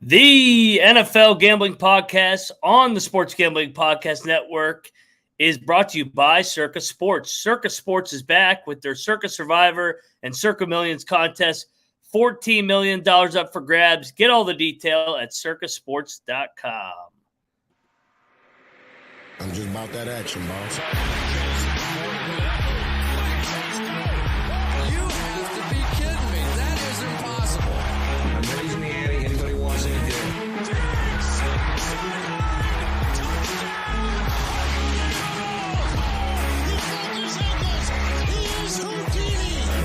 The NFL Gambling Podcast on the Sports Gambling Podcast Network is brought to you by Circa Sports. Circa Sports is back with their Circa Survivor and Circa Millions contest. $14 million up for grabs. Get all the detail at circasports.com. I'm just about that action, boss. You have to be kidding me. That is impossible. I'm raising the ante. Anybody wants any deal?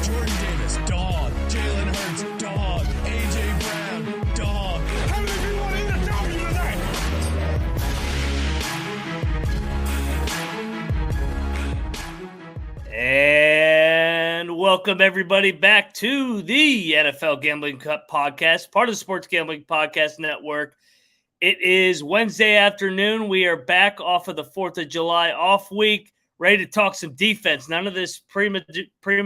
Jordan Davis, dog. Jalen Hurts, dog. AJ Brown, dog. How many people want to eat a dog tonight? And welcome everybody back to the NFL Gambling Cup Podcast, part of the Sports Gambling Podcast Network. It is Wednesday afternoon. We are back off of the 4th of July off week, ready to talk some defense. None of this prima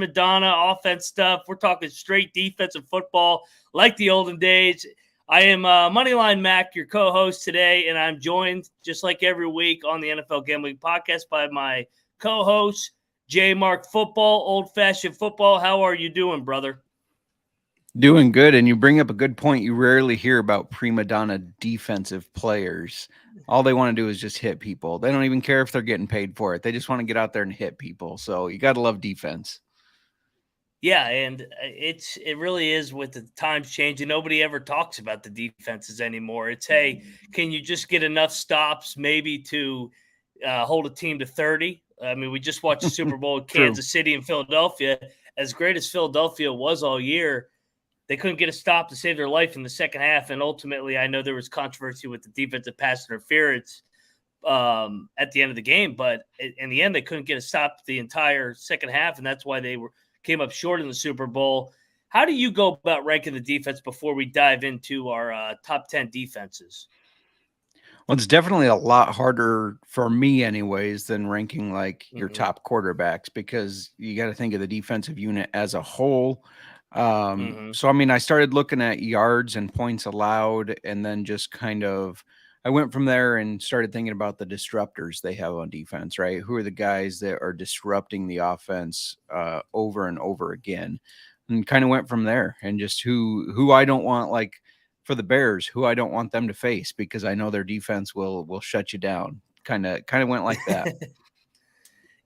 donna offense stuff. We're talking straight defensive football like the olden days. I am Moneyline Mac, your co-host today, and I'm joined, just like every week on the NFL Gambling Podcast, by my co-host, JMark Football, Old-Fashioned Football. How are you doing, brother? Doing good, and you bring up a good point. You rarely hear about prima donna defensive players. All they want to do is just hit people. They don't even care if they're getting paid for it. They just want to get out there and hit people. So you got to love defense. Yeah, and it really is with the times changing. Nobody ever talks about the defenses anymore. It's, hey, can you just get enough stops maybe to hold a team to 30? I mean, we just watched the Super Bowl with Kansas City and Philadelphia. As great as Philadelphia was all year, they couldn't get a stop to save their life in the second half. And ultimately, I know there was controversy with the defensive pass interference at the end of the game. But in the end, they couldn't get a stop the entire second half, and that's why they came up short in the Super Bowl. How do you go about ranking the defense before we dive into our top 10 defenses? Well, it's definitely a lot harder for me anyways than ranking like your top quarterbacks, because you got to think of the defensive unit as a whole. So, I mean, I started looking at yards and points allowed, and then just I went from there and started thinking about the disruptors they have on defense, right? Who are the guys that are disrupting the offense over and over again, and kind of went from there, and just who I don't want, like for the Bears, who I don't want them to face, because I know their defense will shut you down. Kind of went like that.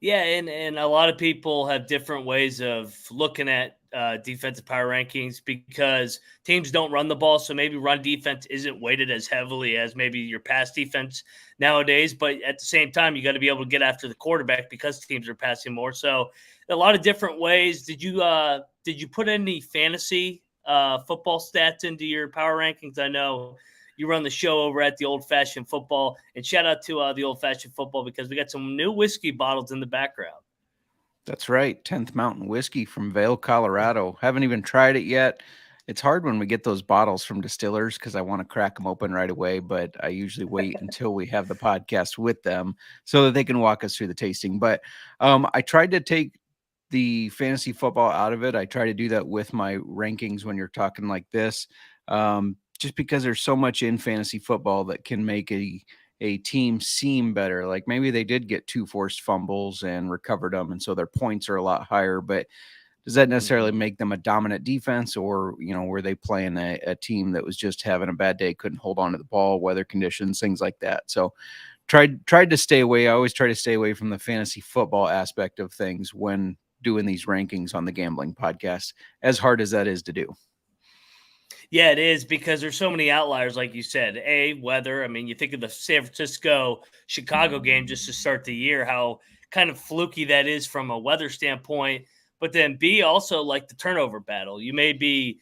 Yeah, and a lot of people have different ways of looking at defensive power rankings, because teams don't run the ball, so maybe run defense isn't weighted as heavily as maybe your pass defense nowadays. But at the same time, you got to be able to get after the quarterback because teams are passing more. So a lot of different ways. Did you put any fantasy football stats into your power rankings? I know you run the show over at the Old Fashioned Football, and shout out to the Old Fashioned Football, because we got some new whiskey bottles in the background. That's right. 10th Mountain Whiskey from Vail, Colorado. Haven't even tried it yet. It's hard when we get those bottles from distillers, because I want to crack them open right away, but I usually wait until we have the podcast with them so that they can walk us through the tasting. But I tried to take the fantasy football out of it. I try to do that with my rankings when you're talking like this, just because there's so much in fantasy football that can make a team seem better. Like maybe they did get 2 forced fumbles and recovered them, and so their points are a lot higher, but does that necessarily make them a dominant defense? Or, were they playing a team that was just having a bad day, couldn't hold on to the ball, weather conditions, things like that? So tried to stay away. I always try to stay away from the fantasy football aspect of things when doing these rankings on the Gambling Podcast, as hard as that is to do. Yeah, it is, because there's so many outliers, like you said. Weather. I mean, you think of the San Francisco-Chicago game just to start the year, how kind of fluky that is from a weather standpoint. But then B, also like the turnover battle. You may be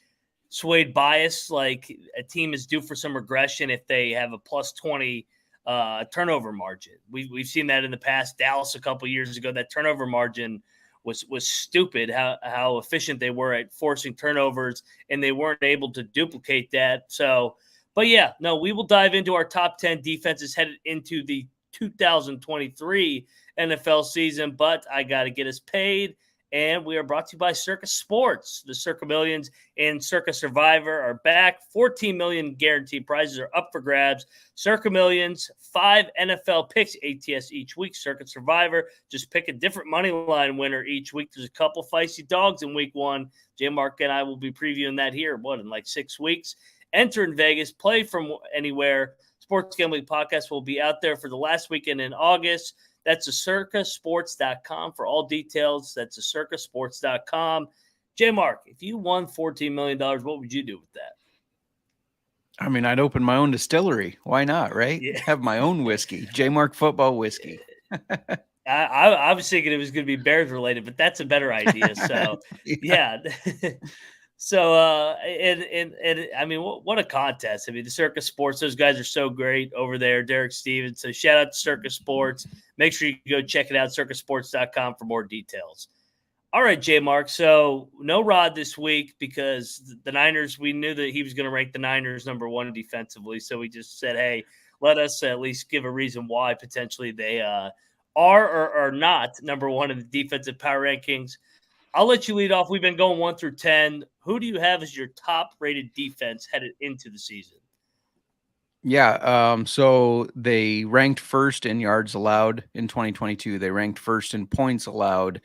swayed bias, like a team is due for some regression if they have a plus 20 turnover margin. We've seen that in the past. Dallas a couple years ago, that turnover margin was stupid, how efficient they were at forcing turnovers, and they weren't able to duplicate that. So, but yeah, no, we will dive into our top 10 defenses headed into the 2023 NFL season, but I got to get us paid, And we are brought to you by Circa Sports. The Circa Millions and Circa Survivor are back. 14 million guaranteed prizes are up for grabs. Circa Millions, 5 NFL picks ATS each week. Circa Survivor, just pick a different money line winner each week. There's a couple feisty dogs in week 1. JMark and I will be previewing that here, in like 6 weeks. Enter in Vegas, play from anywhere. Sports Gambling Podcast will be out there for the last weekend in August. That's a circasports.com for all details. That's a circasports.com. JMark, if you won $14 million, what would you do with that? I mean, I'd open my own distillery. Why not, right? Yeah. Have my own whiskey, JMark Football Whiskey. I was thinking it was going to be Bears related, but that's a better idea. So, yeah. So, and I mean, what a contest. I mean, the Circa Sports, those guys are so great over there. Derek Stevens. So shout out to Circa Sports. Make sure you go check it out, circasports.com for more details. All right, JMark. So no Rod this week because the Niners, we knew that he was going to rank the Niners number 1 defensively. So we just said, hey, let us at least give a reason why potentially they are or are not number 1 in the defensive power rankings. I'll let you lead off. We've been going 1 through 10. Who do you have as your top-rated defense headed into the season? Yeah, so they ranked first in yards allowed in 2022. They ranked first in points allowed,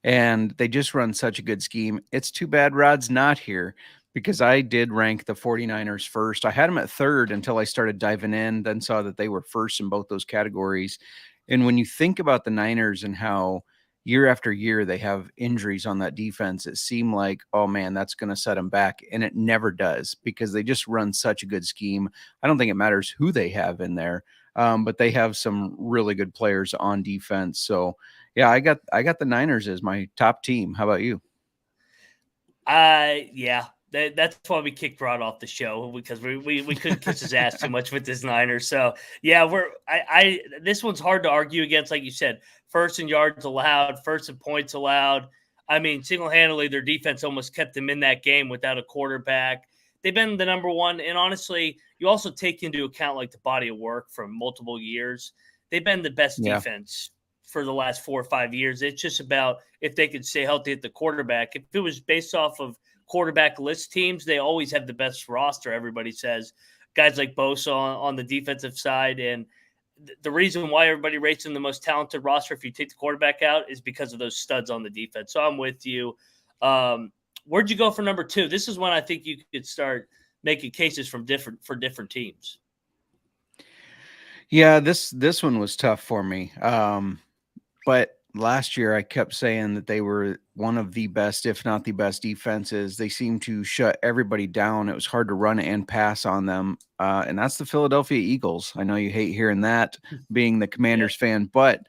and they just run such a good scheme. It's too bad Rod's not here because I did rank the 49ers first. I had them at third until I started diving in, then saw that they were first in both those categories. And when you think about the Niners and how year after year they have injuries on that defense, it seemed like, oh man, that's going to set them back. And it never does because they just run such a good scheme. I don't think it matters who they have in there, but they have some really good players on defense. So yeah, I got the Niners as my top team. How about you? Yeah. That's why we kicked Rod off the show because we couldn't kiss his ass too much with this Niners. So yeah, this one's hard to argue against, like you said, first in yards allowed, first in points allowed. I mean, single-handedly, their defense almost kept them in that game without a quarterback. They've been the number 1, and honestly, you also take into account like the body of work from multiple years. They've been the best defense for the last 4 or 5 years. It's just about if they could stay healthy at the quarterback. If it was based off of quarterback list teams, they always have the best roster, everybody says. Guys like Bosa on the defensive side. And the reason why everybody rates them the most talented roster if you take the quarterback out is because of those studs on the defense. So I'm with you. Where'd you go for number 2? This is when I think you could start making cases for different teams. Yeah, this one was tough for me. But last year I kept saying that they were one of the best, if not the best defenses. They seemed to shut everybody down. It was hard to run and pass on them. And that's the Philadelphia Eagles. I know you hate hearing that being the Commanders fan, but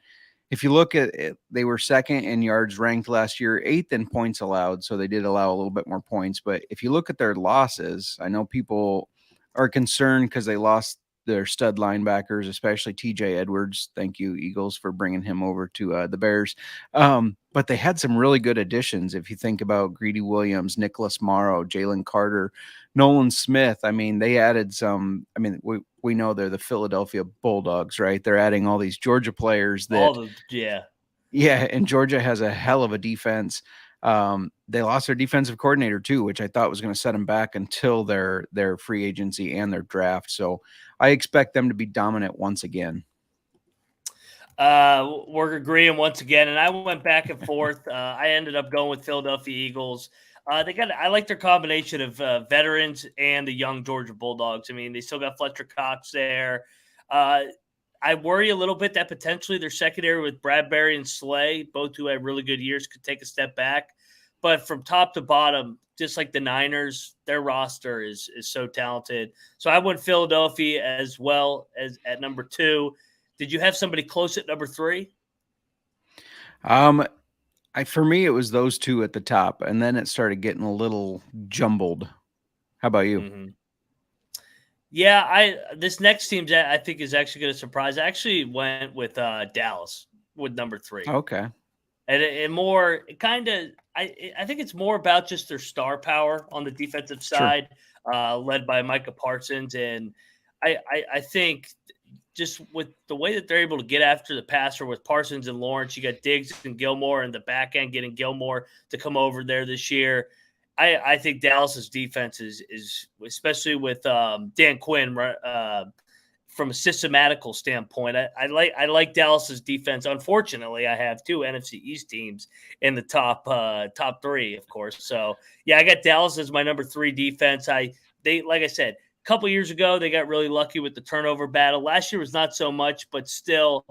if you look at it, they were second in yards ranked last year, 8th in points allowed. So they did allow a little bit more points. But if you look at their losses, I know people are concerned because they lost their stud linebackers, especially TJ Edwards. Thank you, Eagles, for bringing him over to the Bears. But they had some really good additions. If you think about Greedy Williams, Nicholas Morrow, Jalen Carter, Nolan Smith. I mean, they added some. I mean, we know they're the Philadelphia Bulldogs, right? They're adding all these Georgia players that, yeah. And Georgia has a hell of a defense. They lost their defensive coordinator too, which I thought was going to set them back until their free agency and their draft. So I expect them to be dominant once again. We're agreeing once again, and I went back and forth. I ended up going with Philadelphia Eagles. I like their combination of veterans and the young Georgia Bulldogs. I mean, they still got Fletcher Cox there. I worry a little bit that potentially their secondary with Bradbury and Slay, both who had really good years, could take a step back. But from top to bottom, just like the Niners, their roster is so talented. So I went Philadelphia as well as at number 2. Did you have somebody close at number 3? For me, it was those two at the top, and then it started getting a little jumbled. How about you? Mm-hmm. Yeah, this next team I think is actually going to surprise. I actually went with Dallas with number 3. Okay. And more kind of, I think it's more about just their star power on the defensive side, led by Micah Parsons. And I think just with the way that they're able to get after the passer with Parsons and Lawrence, you got Diggs and Gilmore in the back end, getting Gilmore to come over there this year. I think Dallas's defense is especially with Dan Quinn from a systematical standpoint. I like Dallas's defense. Unfortunately, I have two NFC East teams in the top three, of course. So yeah, I got Dallas as my number 3 defense. They like I said, a couple years ago they got really lucky with the turnover battle. Last year was not so much, but still,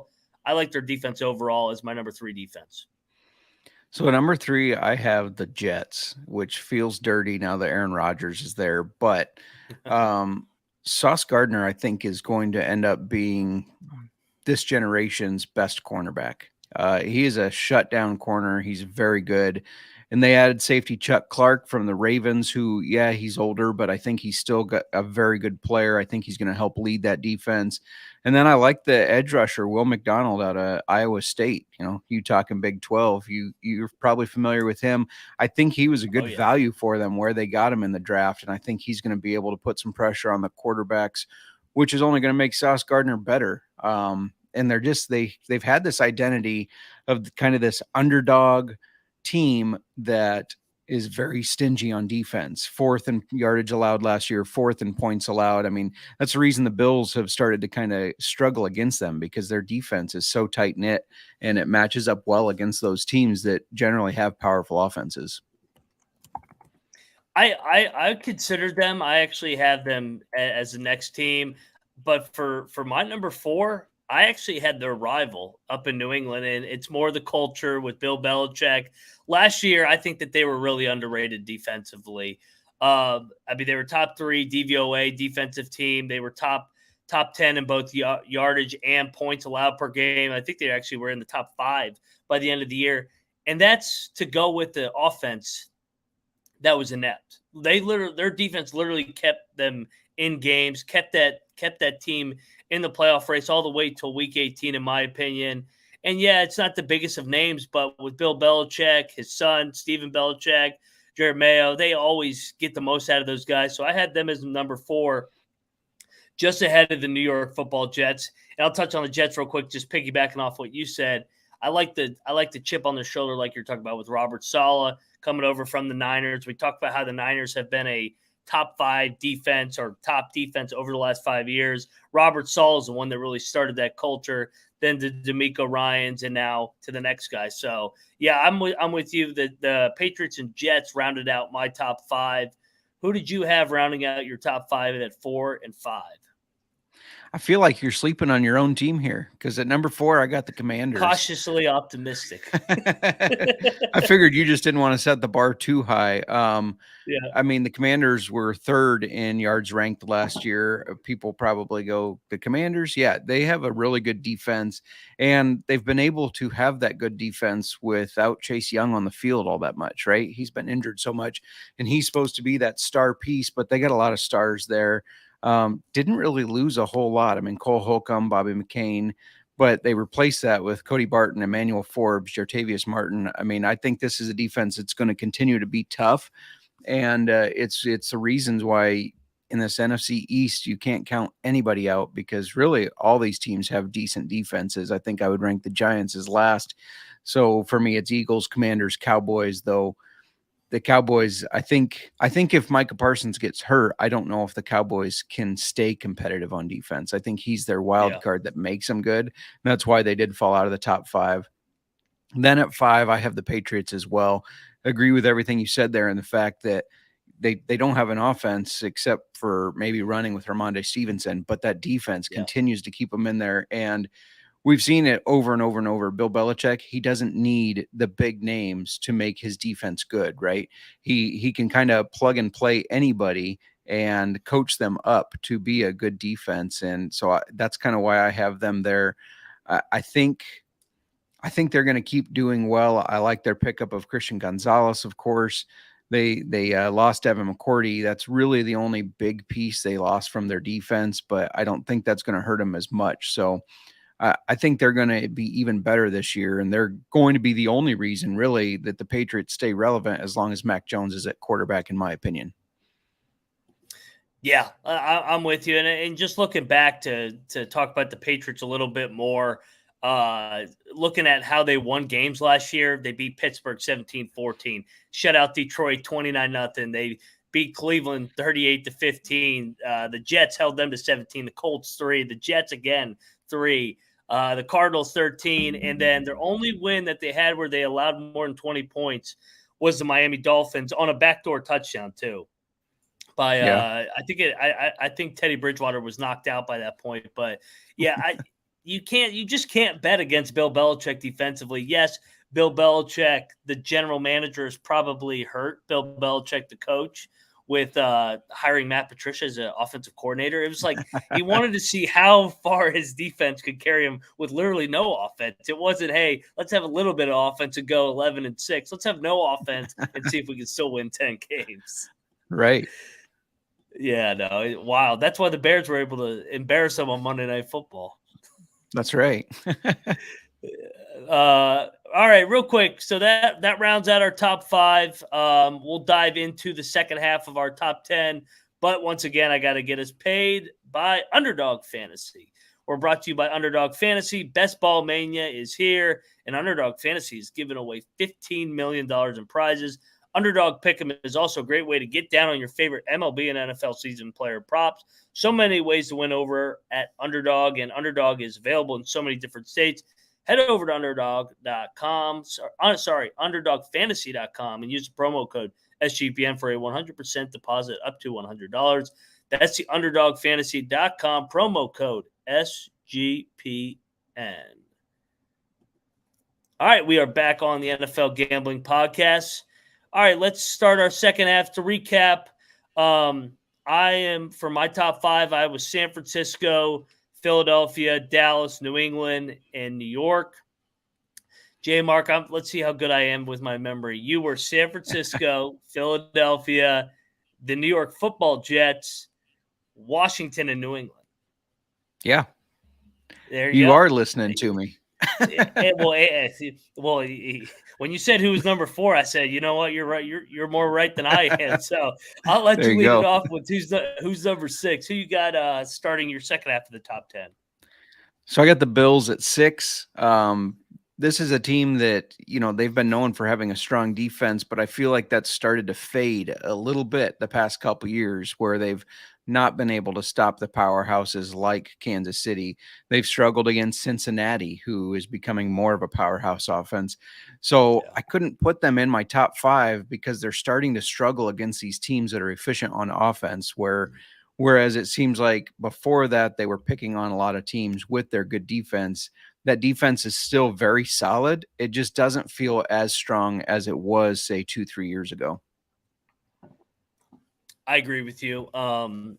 I like their defense overall as my number 3 defense. So at number 3, I have the Jets, which feels dirty now that Aaron Rodgers is there. But Sauce Gardner, I think, is going to end up being this generation's best cornerback. He is a shutdown corner. He's very good. And they added safety Chuck Clark from the Ravens, who, yeah, he's older, but I think he's still got a very good player. I think he's going to help lead that defense. And then I like the edge rusher, Will McDonald out of Iowa State. You know, you talking Big 12. You're probably familiar with him. I think he was a good value for them where they got him in the draft. And I think he's going to be able to put some pressure on the quarterbacks, which is only going to make Sauce Gardner better. And they're just, they've had this identity of kind of this underdog team that is very stingy on defense. 4th in yardage allowed last year, 4th in points allowed. I mean, that's the reason the Bills have started to kind of struggle against them, because their defense is so tight knit and it matches up well against those teams that generally have powerful offenses. I considered them. I actually have them as the next team, but for my number 4, I actually had their rival up in New England, and it's more the culture with Bill Belichick. Last year, I think that they were really underrated defensively. I mean, they were top 3 DVOA defensive team. They were top 10 in both yardage and points allowed per game. I think they actually were in the top 5 by the end of the year. And that's to go with the offense that was inept. Their defense literally kept them in games, kept that team in the playoff race all the way till week 18, in my opinion. And yeah, it's not the biggest of names, but with Bill Belichick, his son, Stephen Belichick, Jared Mayo, they always get the most out of those guys. So I had them as number 4, just ahead of the New York Football Jets. And I'll touch on the Jets real quick, just piggybacking off what you said. I like the chip on their shoulder, like you're talking about with Robert Saleh coming over from the Niners. We talked about how the Niners have been a top 5 defense or top defense over the last 5 years. Robert Saleh is the one that really started that culture, then to DeMeco Ryans, and now to the next guy. So yeah, I'm with you. The Patriots and Jets rounded out my top 5. Who did you have rounding out your top 5 at 4 and 5? I feel like you're sleeping on your own team here, because at number 4, I got the Commanders. Cautiously optimistic. I figured you just didn't want to set the bar too high. Yeah. I mean, the Commanders were 3rd in yards ranked last year. People probably go, the Commanders? Yeah, they have a really good defense, and they've been able to have that good defense without Chase Young on the field all that much, right? He's been injured so much, and he's supposed to be that star piece, but they got a lot of stars there. Didn't really lose a whole lot. I mean, Cole Holcomb, Bobby McCain, but they replaced that with Cody Barton, Emmanuel Forbes, Jartavius Martin. I mean, I think this is a defense that's going to continue to be tough. And it's the reasons why in this NFC East, you can't count anybody out, because really all these teams have decent defenses. I think I would rank the Giants as last. So for me, it's Eagles, Commanders, Cowboys, though. The Cowboys, I think if Micah Parsons gets hurt, I don't know if the Cowboys can stay competitive on defense. I think he's their wild card that makes them good. And that's why they did fall out of the top 5. Then at 5, I have the Patriots as well. Agree with everything you said there, and the fact that they don't have an offense except for maybe running with Ramondre Stevenson, but that defense continues to keep them in there. And we've seen it over and over and over. Bill Belichick, he doesn't need the big names to make his defense good, right? He can kind of plug and play anybody and coach them up to be a good defense. And so that's kind of why I have them there. I think they're going to keep doing well. I like their pickup of Christian Gonzalez, of course. They lost Evan McCourty. That's really the only big piece they lost from their defense, but I don't think that's going to hurt them as much. So I think they're going to be even better this year, and they're going to be the only reason, really, that the Patriots stay relevant as long as Mac Jones is at quarterback, in my opinion. Yeah, I'm with you. And just looking back to talk about the Patriots a little bit more, looking at how they won games last year, they beat Pittsburgh 17-14, shut out Detroit 29-0. They beat Cleveland 38-15. The Jets held them to 17, the Colts 3, the Jets again 3, the Cardinals 13, and then their only win that they had where they allowed more than 20 points was the Miami Dolphins on a backdoor touchdown too. By Yeah. I think Teddy Bridgewater was knocked out by that point, but yeah, you just can't bet against Bill Belichick defensively. Yes, Bill Belichick, the general manager, is probably hurt Bill Belichick, the coach, with hiring Matt Patricia as an offensive coordinator. It was like he wanted to see how far his defense could carry him with literally no offense. It wasn't, hey, let's have a little bit of offense and go 11-6. Let's have no offense and see if we can still win 10 games. Right. Yeah, no, wow. That's why the Bears were able to embarrass them on Monday Night Football. That's right. All right, real quick. So that rounds out our top 5. We'll dive into the second half of our top 10. But once again, I got to get us paid by Underdog Fantasy. We're brought to you by Underdog Fantasy. Best Ball Mania is here, and Underdog Fantasy is giving away $15 million in prizes. Underdog Pick'em is also a great way to get down on your favorite MLB and NFL season player props. So many ways to win over at Underdog, and Underdog is available in so many different states. Head over to underdog.com, underdogfantasy.com, and use the promo code SGPN for a 100% deposit up to $100. That's the underdogfantasy.com promo code SGPN. All right, we are back on the NFL Gambling Podcast. All right, let's start our second half. To recap, I am, for my top 5, I was San Francisco, Philadelphia, Dallas, New England, and New York. JMark, let's see how good I am with my memory. You were San Francisco, Philadelphia, the New York Football Jets, Washington, and New England. Yeah. There you go. are listening to me. Well, when you said who was number 4, I said, you know what, you're right. You're more right than I am. So I'll let you lead it off with who's number 6. Who you got starting your second half of the top 10? So I got the Bills at 6. This is a team that, they've been known for having a strong defense, but I feel like that's started to fade a little bit the past couple years, where they've not been able to stop the powerhouses like Kansas City. They've struggled against Cincinnati, who is becoming more of a powerhouse offense. So I couldn't put them in my top 5 because they're starting to struggle against these teams that are efficient on offense, whereas it seems like before that they were picking on a lot of teams with their good defense. That defense is still very solid. It just doesn't feel as strong as it was, say, 2-3 years ago. I agree with you.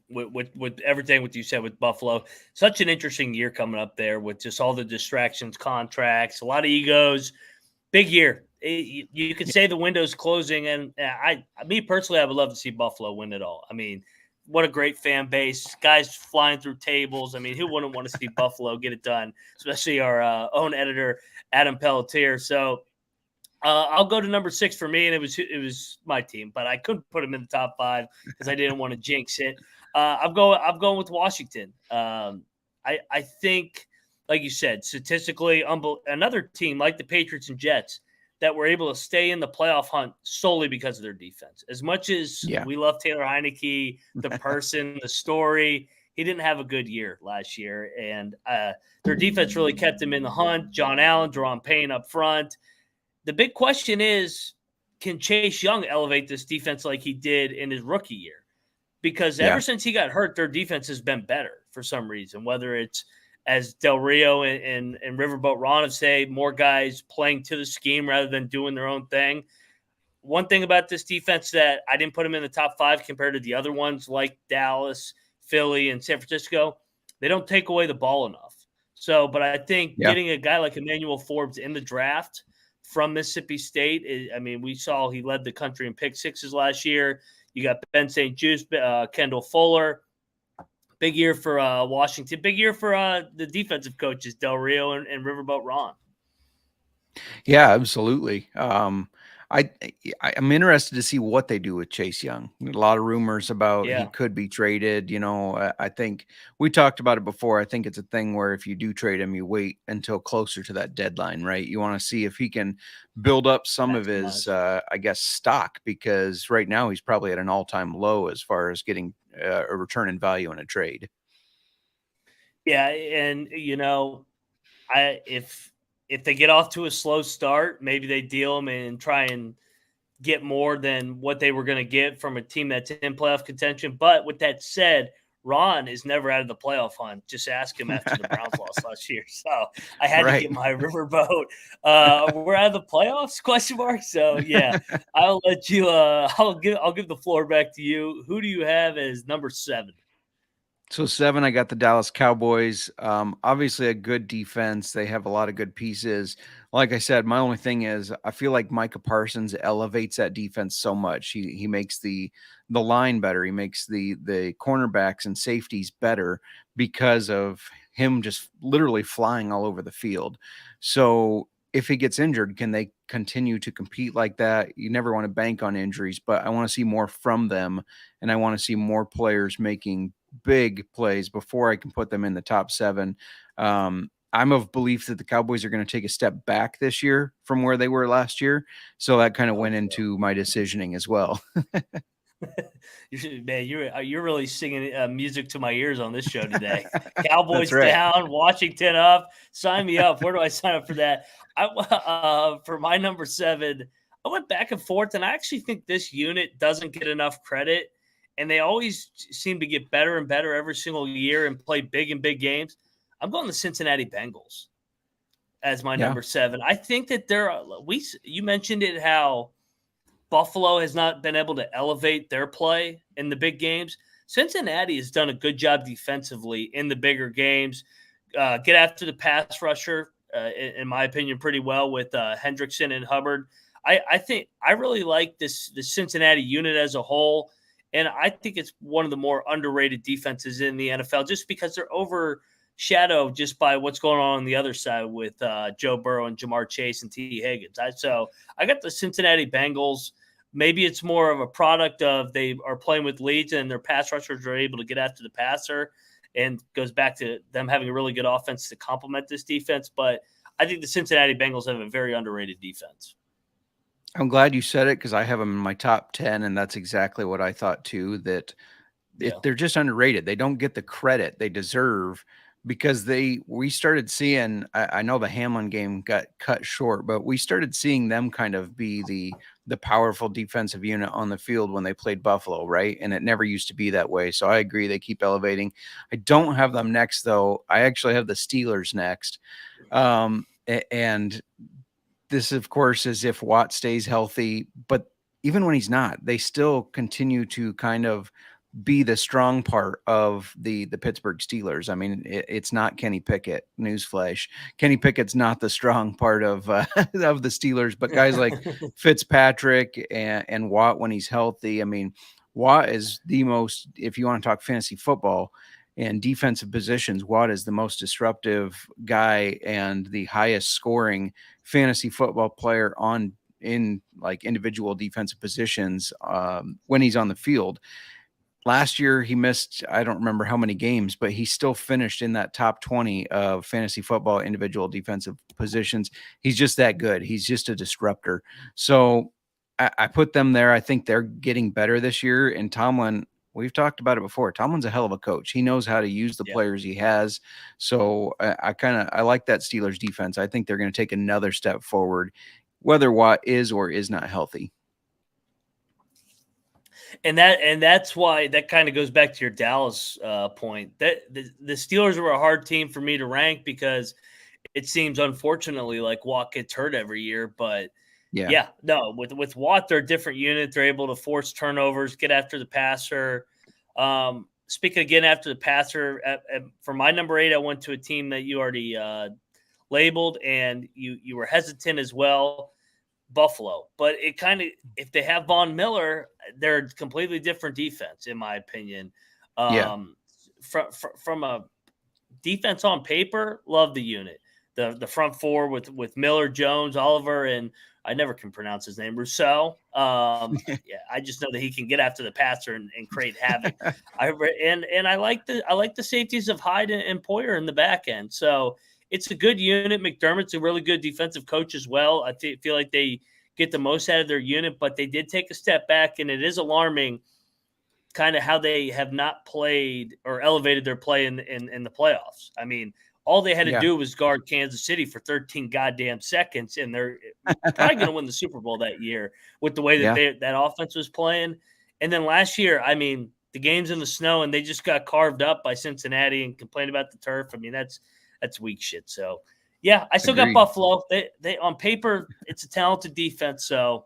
With everything what you said with Buffalo, such an interesting year coming up there with just all the distractions, contracts, a lot of egos, big year. You could say the window's closing, and me personally, I would love to see Buffalo win it all. I mean, what a great fan base, guys flying through tables. I mean, who wouldn't want to see Buffalo get it done, especially our own editor, Adam Pelletier. So I'll go to number 6 for me, and it was my team, but I couldn't put him in the top 5 because I didn't want to jinx it. I'm going with Washington. I think, like you said, statistically, another team like the Patriots and Jets that were able to stay in the playoff hunt solely because of their defense. As much as we love Taylor Heineke, the person, the story, he didn't have a good year last year, and their defense really kept him in the hunt. John Allen, Deron Payne up front. The big question is, can Chase Young elevate this defense like he did in his rookie year? Because ever since he got hurt, their defense has been better for some reason, whether it's, as Del Rio and Riverboat Ron have said, more guys playing to the scheme rather than doing their own thing. One thing about this defense that I didn't put them in the top 5 compared to the other ones like Dallas, Philly, and San Francisco, they don't take away the ball enough. So, but I think getting a guy like Emmanuel Forbes in the draft from Mississippi State, we saw he led the country in pick sixes last year. You got Ben St. Juste, Kendall Fuller. Big year for Washington. Big year for the defensive coaches, Del Rio and Riverboat Ron. Yeah, absolutely. I'm interested to see what they do with Chase Young. A lot of rumors about he Yeah, could be traded. I think we talked about it before. I think it's a thing where if you do trade him, you wait until closer to that deadline, right? You want to see if he can build up some of his, maximize. I guess, stock, because right now he's probably at an all-time low as far as getting a return in value in a trade. Yeah, and if they get off to a slow start, maybe they deal him and try and get more than what they were going to get from a team that's in playoff contention. But with that said, Ron is never out of the playoff hunt. Just ask him after the Browns lost last year. So I had to Right. get my riverboat. We're out of the playoffs? Question mark. So yeah, I'll let you. I'll give the floor back to you. Who do you have as number 7? So 7, I got the Dallas Cowboys. Obviously a good defense. They have a lot of good pieces. Like I said, my only thing is I feel like Micah Parsons elevates that defense so much. He makes the line better. He makes the cornerbacks and safeties better because of him just literally flying all over the field. So if he gets injured, can they continue to compete like that? You never want to bank on injuries, but I want to see more from them, and I want to see more players making big plays before I can put them in the top 7. I'm of belief that the Cowboys are going to take a step back this year from where they were last year. So that kind of Hope went so. into my decisioning as well. Man, you're really singing music to my ears on this show today. Cowboys That's right. down, Washington up. Sign me up. Where do I sign up for that? For my number 7, I went back and forth, and I actually think this unit doesn't get enough credit, and they always seem to get better and better every single year and play big in big games. I'm going the Cincinnati Bengals as my Yeah. number 7. I think that you mentioned it, how Buffalo has not been able to elevate their play in the big games. Cincinnati has done a good job defensively in the bigger games. Get after the pass rusher, in my opinion, pretty well with Hendrickson and Hubbard. I think I really like the Cincinnati unit as a whole, and I think it's one of the more underrated defenses in the NFL just because they're overshadowed just by what's going on the other side with Joe Burrow and Jamar Chase and T. Higgins. So I got the Cincinnati Bengals. Maybe it's more of a product of they are playing with leads and their pass rushers are able to get after the passer, and goes back to them having a really good offense to complement this defense. But I think the Cincinnati Bengals have a very underrated defense. I'm glad you said it because I have them in my top 10, and that's exactly what I thought too, that Yeah. they're just underrated. They don't get the credit they deserve because we started seeing, I know the Hamlin game got cut short, but we started seeing them kind of be the powerful defensive unit on the field when they played Buffalo, right? And it never used to be that way. So I agree, they keep elevating. I don't have them next though. I actually have the Steelers next. And this, of course, is if Watt stays healthy, but even when he's not, they still continue to kind of be the strong part of the Pittsburgh Steelers. I mean, it's not Kenny Pickett. Newsflash: Kenny Pickett's not the strong part of of the Steelers, but guys like Fitzpatrick and Watt when he's healthy. I mean, Watt is the most. If you want to talk fantasy football and defensive positions, Watt is the most disruptive guy and the highest scoring fantasy football player in like individual defensive positions when he's on the field. Last year, he missed, I don't remember how many games, but he still finished in that top 20 of fantasy football individual defensive positions. He's just that good. He's just a disruptor. So I put them there. I think they're getting better this year. And Tomlin, we've talked about it before. Tomlin's a hell of a coach. He knows how to use the players he has. So I like that Steelers defense. I think they're going to take another step forward, whether Watt is or is not healthy. And that's why that kind of goes back to your Dallas point. That the Steelers were a hard team for me to rank because it seems, unfortunately, like Watt gets hurt every year. But no, with Watt, they're a different unit. They're able to force turnovers, get after the passer. Speaking again after the passer, for my number 8, I went to a team that you already labeled, and you were hesitant as well. Buffalo, but it kind of, if they have Von Miller, they're a completely different defense, in my opinion. From a defense on paper, love the unit. the front four with Miller, Jones, Oliver, and I never can pronounce his name, Rousseau. Yeah, I just know that he can get after the passer and create havoc. And I like the safeties of Hyde and Poyer in the back end. So it's a good unit. McDermott's a really good defensive coach as well. I feel like they get the most out of their unit, but they did take a step back, and it is alarming kind of how they have not played or elevated their play in the playoffs. I mean, all they had to Yeah. do was guard Kansas City for 13 goddamn seconds, and they're probably going to win the Super Bowl that year with the way that that offense was playing. And then last year, I mean, the games in the snow, and they just got carved up by Cincinnati and complained about the turf. I mean, that's weak shit. So, yeah, I still Agreed. got Buffalo. They on paper, it's a talented defense. So,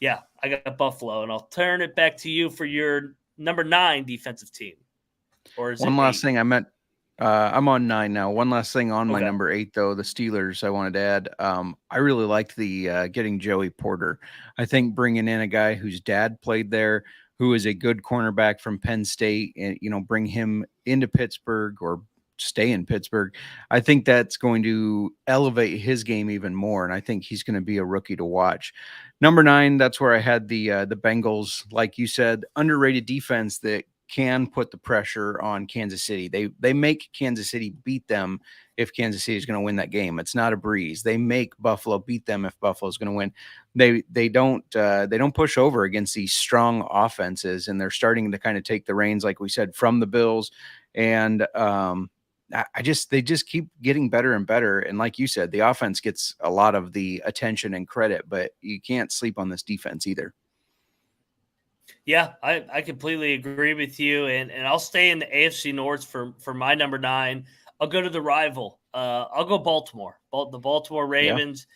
yeah, I got Buffalo, and I'll turn it back to you for your number 9 defensive team. Or is One it last 8? thing I'm on 9 now. One last thing on my Okay. number 8, though, the Steelers, I wanted to add. I really liked the getting Joey Porter. I think bringing in a guy whose dad played there, who is a good cornerback from Penn State, and bring him into Pittsburgh or stay in Pittsburgh. I think that's going to elevate his game even more, and I think he's going to be a rookie to watch. Number 9, that's where I had the Bengals. Like you said, underrated defense that can put the pressure on Kansas City. They make Kansas City beat them if Kansas City is going to win that game. It's not a breeze. They make Buffalo beat them if Buffalo is going to win. They don't push over against these strong offenses, and they're starting to kind of take the reins, like we said, from the Bills. And they just keep getting better and better. And like you said, the offense gets a lot of the attention and credit, but you can't sleep on this defense either. Yeah, I completely agree with you, and I'll stay in the AFC North for my number 9. I'll go to the rival. I'll go Baltimore. The Baltimore Ravens,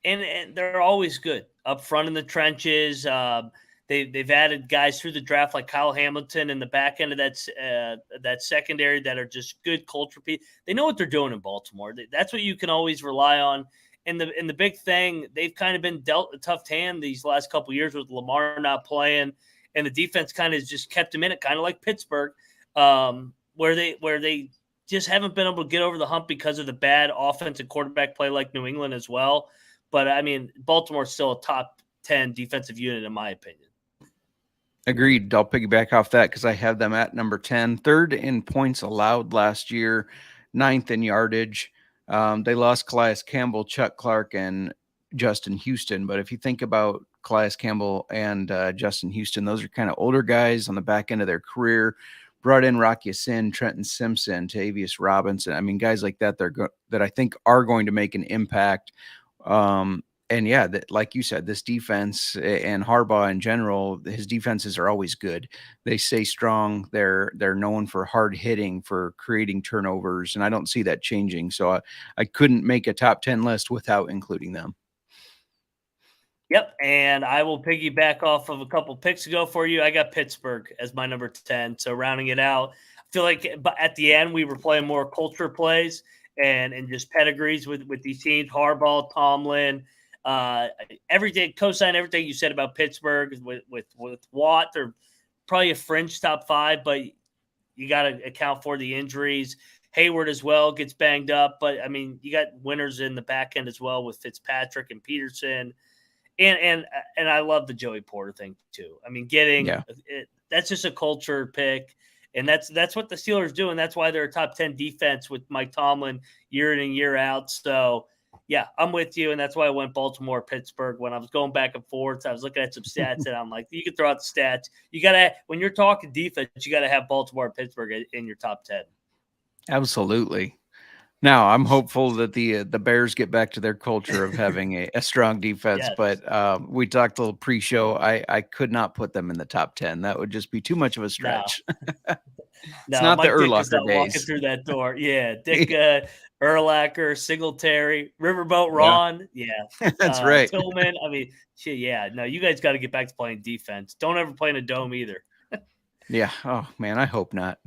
and they're always good up front in the trenches. They've added guys through the draft like Kyle Hamilton and the back end of that secondary that are just good culture people. They know what they're doing in Baltimore. That's what you can always rely on. And the big thing, they've kind of been dealt a tough hand these last couple of years with Lamar not playing. And the defense kind of just kept them in it, kind of like Pittsburgh, where they just haven't been able to get over the hump because of the bad offensive quarterback play like New England as well. But, I mean, Baltimore's still a top 10 defensive unit in my opinion. Agreed. I'll piggyback off that because I have them at number 10. 3rd in points allowed last year, 9th in yardage. They lost Calais Campbell, Chuck Clark, and Justin Houston. But if you think about Calais Campbell and Justin Houston, those are kind of older guys on the back end of their career. Brought in Rocky Sin, Trenton Simpson, Tavius Robinson. I mean, guys like that that I think are going to make an impact. And yeah, like you said, this defense and Harbaugh in general, his defenses are always good. They stay strong. They're known for hard hitting, for creating turnovers, and I don't see that changing. So I couldn't make a top 10 list without including them. Yep, and I will piggyback off of a couple picks ago for you. I got Pittsburgh as my number 10. So rounding it out, I feel like at the end we were playing more culture plays and just pedigrees with these teams. Harbaugh, Tomlin, everything, co-sign everything you said about Pittsburgh with Watt. They're probably a fringe top 5, but you got to account for the injuries. Hayward as well gets banged up, but I mean you got winners in the back end as well with Fitzpatrick and Peterson. And I love the Joey Porter thing too. I mean, that's just a culture pick, and that's what the Steelers do, and that's why they're a top 10 defense with Mike Tomlin year in and year out. So, yeah, I'm with you, and that's why I went Baltimore, Pittsburgh. When I was going back and forth, I was looking at some stats, and I'm like, you can throw out the stats. You gotta, when you're talking defense, you gotta have Baltimore and Pittsburgh in your top 10. Absolutely. Now, I'm hopeful that the Bears get back to their culture of having a strong defense, Yes. but we talked a little pre-show. I could not put them in the top 10. That would just be too much of a stretch. No, not the Mike Dick is Urlacher not walking days. through that door. Yeah, Dick, Urlacher, Singletary, Riverboat Ron. Yeah, That's right. Tillman. I mean, shit, yeah. No, you guys got to get back to playing defense. Don't ever play in a dome either. Yeah. Oh man, I hope not.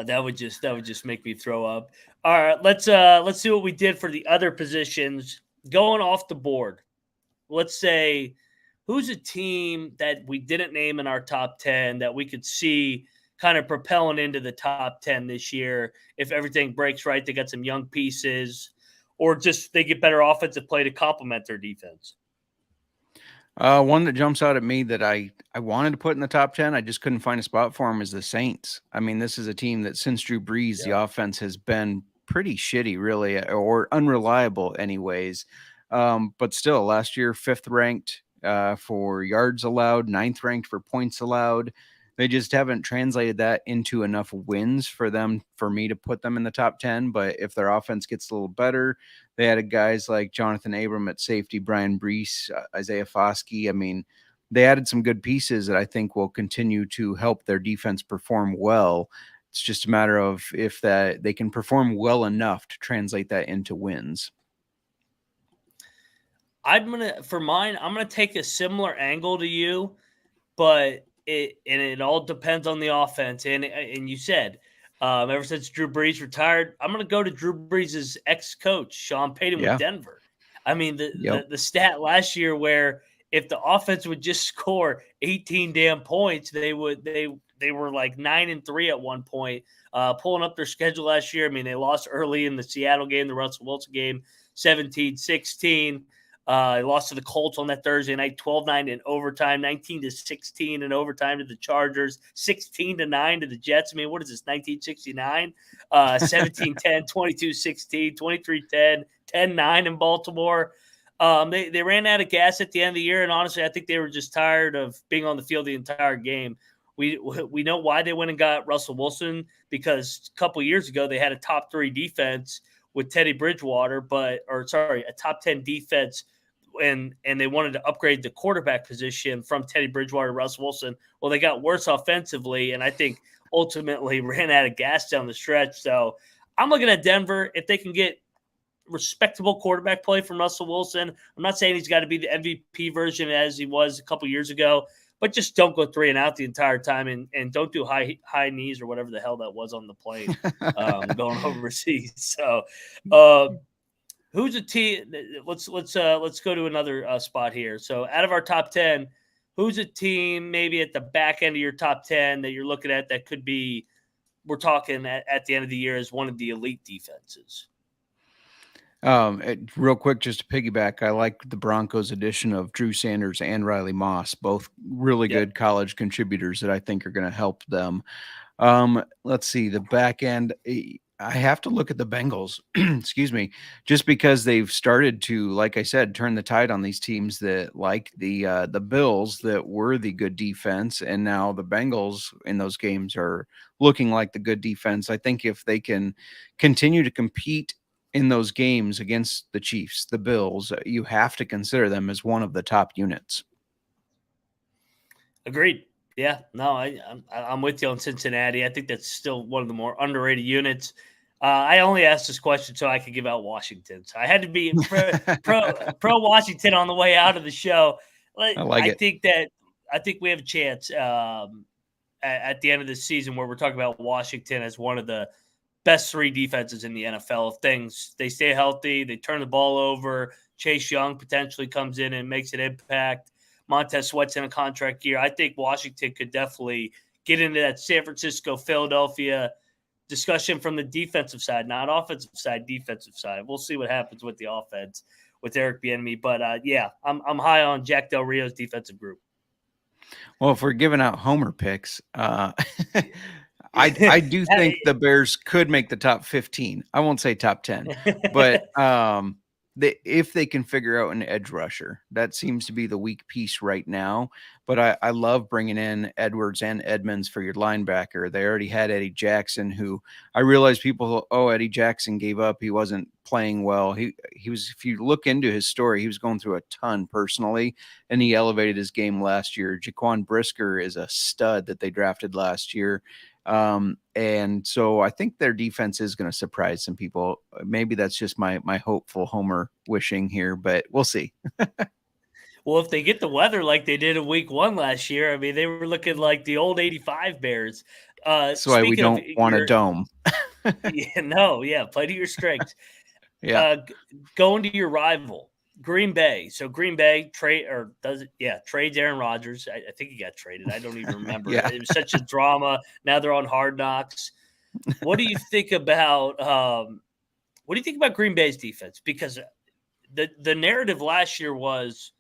That would just make me throw up. All right, let's see what we did for the other positions going off the board. Let's say who's a team that we didn't name in our top 10 that we could see kind of propelling into the top 10 this year. If everything breaks right, they got some young pieces, or just they get better offensive play to complement their defense. One that jumps out at me that I wanted to put in the top 10, I just couldn't find a spot for him, is the Saints. I mean, this is a team that since Drew Brees, the offense has been pretty shitty, really, or unreliable anyways. But still, last year, 5th ranked for yards allowed, 9th ranked for points allowed. They just haven't translated that into enough wins for me to put them in the top 10. But if their offense gets a little better, they added guys like Jonathan Abram at safety, Brian Brees, Isaiah Foskey. I mean, they added some good pieces that I think will continue to help their defense perform well. It's just a matter of if they can perform well enough to translate that into wins. I'm gonna take a similar angle to you, but it all depends on the offense. And you said ever since Drew Brees retired, I'm gonna go to Drew Brees' ex-coach, Sean Payton with Denver. I mean, the stat last year where if the offense would just score 18 damn points, they were like 9-3 at one point. Pulling up their schedule last year, I mean, they lost early in the Seattle game, the Russell Wilson game, 17-16. They lost to the Colts on that Thursday night, 12-9 in overtime, 19-16 in overtime to the Chargers, 16-9 to the Jets. I mean, what is this, 1969? 17-10, 22-16, 23-10, 10-9 in Baltimore. They ran out of gas at the end of the year, and honestly, I think they were just tired of being on the field the entire game. We know why they went and got Russell Wilson, because a couple years ago they had a top 3 defense with Teddy Bridgewater, a top 10 defense, and they wanted to upgrade the quarterback position from Teddy Bridgewater to Russell Wilson. Well, they got worse offensively, and I think ultimately ran out of gas down the stretch. So I'm looking at Denver. If they can get respectable quarterback play from Russell Wilson, I'm not saying he's got to be the MVP version as he was a couple years ago, but just don't go 3 and out the entire time, and don't do high knees or whatever the hell that was on the plane going overseas. So who's a team? Let's go to another spot here. So out of our top 10, who's a team maybe at the back end of your top 10 that you're looking at that could be, we're talking at the end of the year, as one of the elite defenses? Real quick, just to piggyback, I like the Broncos addition of Drew Sanders and Riley Moss, both really good college contributors that I think are going to help them. Let's see, the back end. I have to look at the Bengals, excuse me, just because they've started to, like I said, turn the tide on these teams that like the Bills that were the good defense, and now the Bengals in those games are looking like the good defense. I think if they can continue to compete in those games against the Chiefs, the Bills, you have to consider them as one of the top units. Agreed. Yeah, no, I'm with you on Cincinnati. I think that's still one of the more underrated units. I only asked this question so I could give out Washington. So I had to be pro Washington on the way out of the show. I think we have a chance at the end of the season where we're talking about Washington as one of the best 3 defenses in the NFL. If they stay healthy, they turn the ball over, Chase Young potentially comes in and makes an impact, Montez Sweat's in a contract year, I think Washington could definitely get into that San Francisco, Philadelphia discussion from the defensive side, not offensive side, defensive side. We'll see what happens with the offense with Eric Bieniemy. But, I'm high on Jack Del Rio's defensive group. Well, if we're giving out homer picks, I do think the Bears could make the top 15. I won't say top 10, but if they can figure out an edge rusher, that seems to be the weak piece right now. But I love bringing in Edwards and Edmonds for your linebacker. They already had Eddie Jackson, who I realize people, Eddie Jackson gave up. He wasn't playing well. He was, if you look into his story, he was going through a ton personally, and he elevated his game last year. Jaquan Brisker is a stud that they drafted last year. And so I think their defense is going to surprise some people. Maybe that's just my hopeful homer wishing here, but we'll see. Well, if they get the weather like they did in week 1 last year, I mean, they were looking like the old 85 Bears. That's why we don't want a dome. Play to your strengths. Yeah. Going to your rival, Green Bay. So Green Bay trades Aaron Rodgers. I think he got traded. I don't even remember. Yeah. It was such a drama. Now they're on Hard Knocks. What do you think about Green Bay's defense? Because the narrative last year was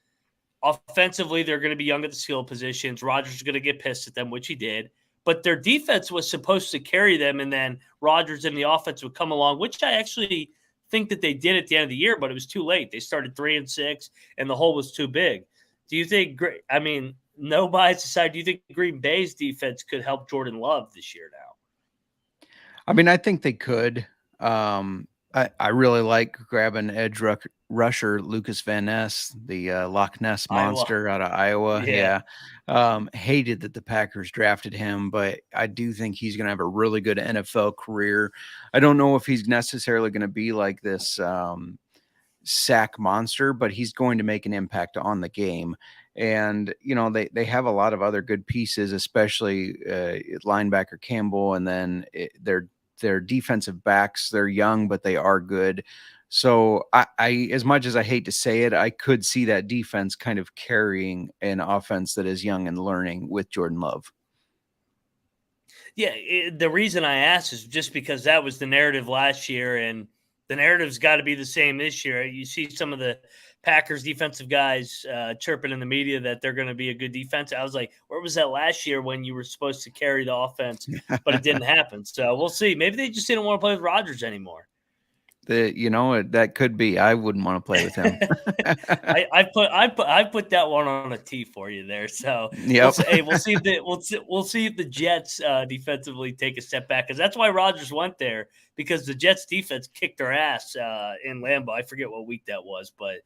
offensively they're going to be young at the skill positions. Rodgers is going to get pissed at them, which he did. But their defense was supposed to carry them, and then Rodgers and the offense would come along, which I actually think that they did at the end of the year, but it was too late. They started 3-6, and the hole was too big. Do you think? I mean, no bias aside, do you think Green Bay's defense could help Jordan Love this year now? I mean, I think they could. I really like grabbing edge rusher Lucas Van Ness, the Loch Ness monster out of Iowa. Yeah. Hated that the Packers drafted him, but I do think he's going to have a really good NFL career. I don't know if he's necessarily going to be like this sack monster, but he's going to make an impact on the game. And, they have a lot of other good pieces, especially linebacker Campbell, and then their defensive backs. They're young, but they are good. So I, as much as I hate to say it, I could see that defense kind of carrying an offense that is young and learning with Jordan Love. Yeah, the reason I asked is just because that was the narrative last year, and the narrative's got to be the same this year. You see some of the Packers defensive guys chirping in the media that they're going to be a good defense. I was like, where was that last year when you were supposed to carry the offense, but it didn't happen? So we'll see. Maybe they just didn't want to play with Rodgers anymore. That could be. I wouldn't want to play with him. I put that one on a tee for you there. So yep. we'll see if the Jets defensively take a step back, because that's why Rodgers went there, because the Jets defense kicked their ass in Lambeau. I forget what week that was, but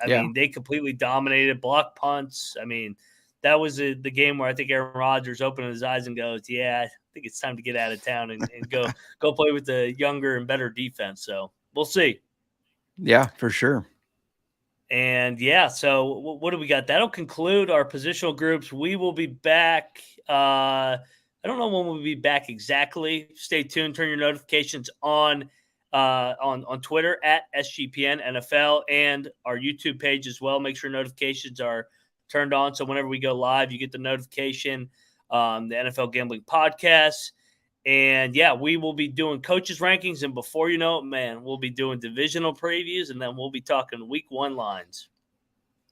mean, they completely dominated, blocked punts. I mean, that was the game where I think Aaron Rodgers opened his eyes and goes, "Yeah, I think it's time to get out of town and go play with the younger and better defense." So we'll see. Yeah, for sure. And so what do we got? That'll conclude our positional groups. We will be back. I don't know when we'll be back exactly. Stay tuned. Turn your notifications on Twitter at SGPN NFL and our YouTube page as well. Make sure notifications are turned on, so whenever we go live, you get the notification. The NFL Gambling Podcast. And we will be doing coaches rankings, and before you know it, man, we'll be doing divisional previews, and then we'll be talking week 1 lines.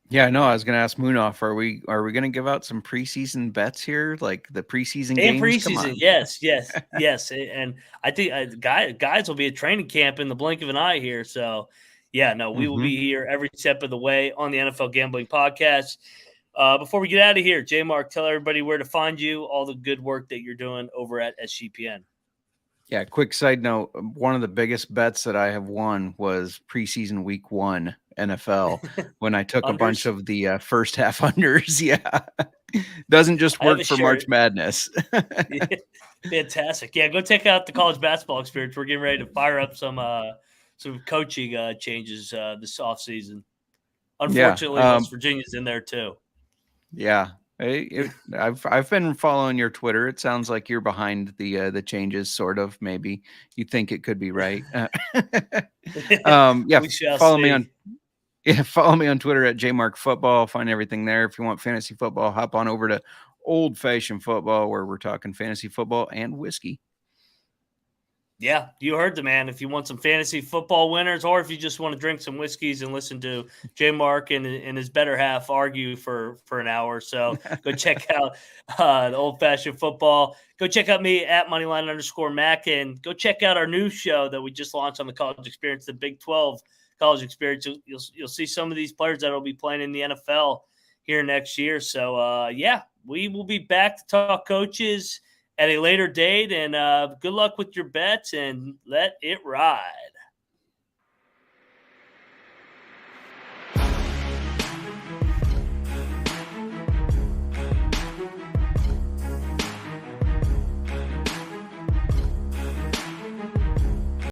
Yeah, I know. I was going to ask Moonoff, are we going to give out some preseason bets here, like the preseason games? Preseason, yes. And I think guys will be at training camp in the blink of an eye here. So, we will be here every step of the way on the NFL Gambling Podcast. Before we get out of here, JMark, tell everybody where to find you, all the good work that you're doing over at SGPN. Yeah, quick side note, one of the biggest bets that I have won was preseason week 1 NFL when I took a bunch of the first half unders. Yeah. Doesn't just work for March Madness. Fantastic. Yeah, go check out the college basketball experience. We're getting ready to fire up some coaching changes this offseason. Unfortunately, West Virginia's in there too. Yeah. I've been following your Twitter. It sounds like you're behind the changes, sort of. Maybe you think it could be right. Follow me on Twitter at JMark Football. Find everything there. If you want fantasy football, hop on over to Old Fashioned Football, where we're talking fantasy football and whiskey. Yeah, you heard the man. If you want some fantasy football winners, or if you just want to drink some whiskeys and listen to JMark and his better half argue for an hour or so, go check out the Old Fashioned Football. Go check out me at Moneyline_Mac, and go check out our new show that we just launched on the College Experience, the Big 12 College Experience. You'll see some of these players that will be playing in the NFL here next year. So, we will be back to talk coaches at a later date, and good luck with your bets, and let it ride.